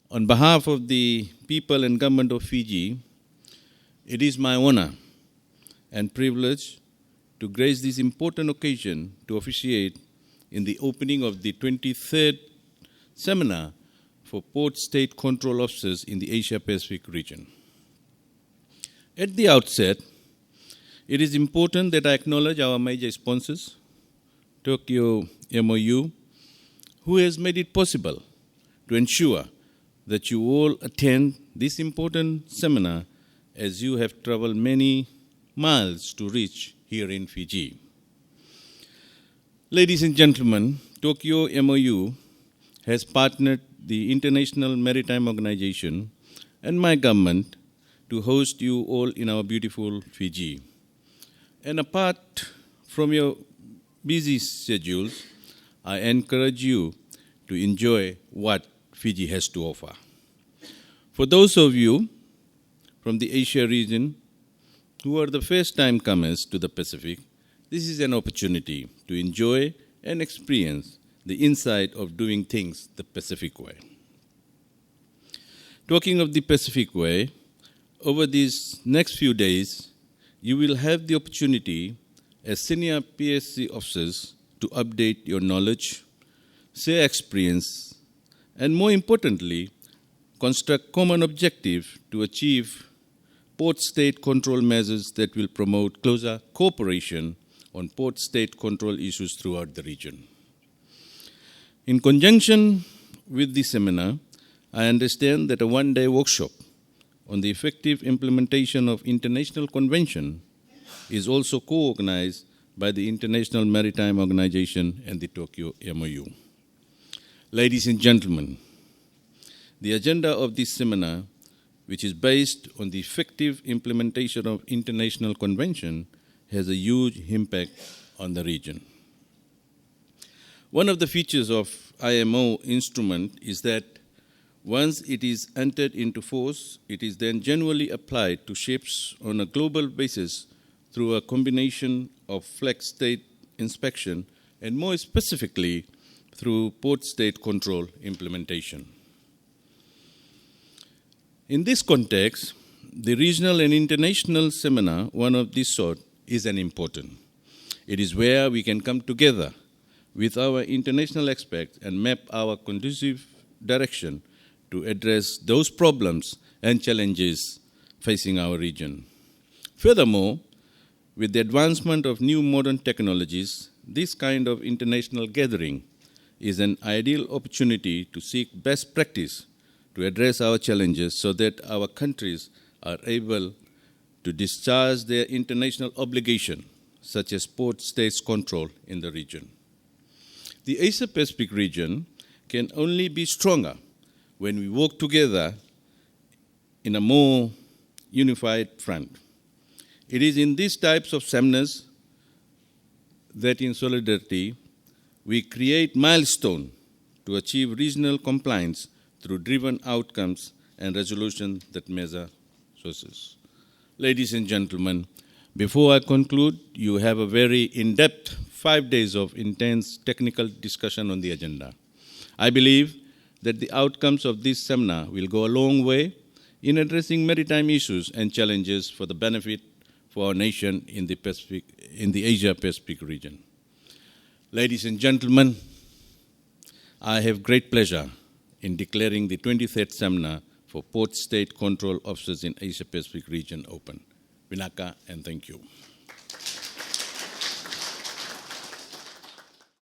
On behalf of the people and government of Fiji, it is my honor and privilege to grace this important occasion to officiate in the opening of the 23rd seminar for Port State Control Officers in the Asia-Pacific region. At the outset, it is important that I acknowledge our major sponsors, Tokyo MOU, who has made it possible to ensure that you all attend this important seminar as you have traveled many miles to reach here in Fiji. Ladies and gentlemen, Tokyo MOU has partnered the International Maritime Organization and my government to host you all in our beautiful Fiji. And apart from your busy schedules, I encourage you to enjoy what Fiji has to offer. For those of you from the Asia region who are the first-time comers to the Pacific, this is an opportunity to enjoy and experience the insight of doing things the Pacific way. Talking of the Pacific way, over these next few days, you will have the opportunity as senior PSC officers to update your knowledge, share experience, and more importantly, construct common objectives to achieve port-state control measures that will promote closer cooperation on port-state control issues throughout the region. In conjunction with this seminar, I understand that a one-day workshop on the effective implementation of international convention is also co-organized by the International Maritime Organization and the Tokyo MOU. Ladies and gentlemen, the agenda of this seminar, which is based on the effective implementation of international convention, has a huge impact on the region. One of the features of IMO instrument is that once it is entered into force, it is then generally applied to ships on a global basis through a combination of flag state inspection and more specifically through port state control implementation. In this context, the regional and international seminar, one of this sort, is an important. It is where we can come together with our international experts and map our conducive direction to address those problems and challenges facing our region. Furthermore, with the advancement of new modern technologies, this kind of international gathering is an ideal opportunity to seek best practice to address our challenges so that our countries are able to discharge their international obligation, such as port states control in the region. The Asia-Pacific region can only be stronger when we work together in a more unified front. It is in these types of seminars that in solidarity, we create milestones to achieve regional compliance through driven outcomes and resolutions that measure sources. Ladies and gentlemen, before I conclude, you have a very in-depth 5 days of intense technical discussion on the agenda. I believe that the outcomes of this seminar will go a long way in addressing maritime issues and challenges for the benefit for our nation in the Asia-Pacific region. Ladies and gentlemen, I have great pleasure in declaring the 23rd seminar for Port State Control Officers in Asia-Pacific region open. Vinaka, and thank you.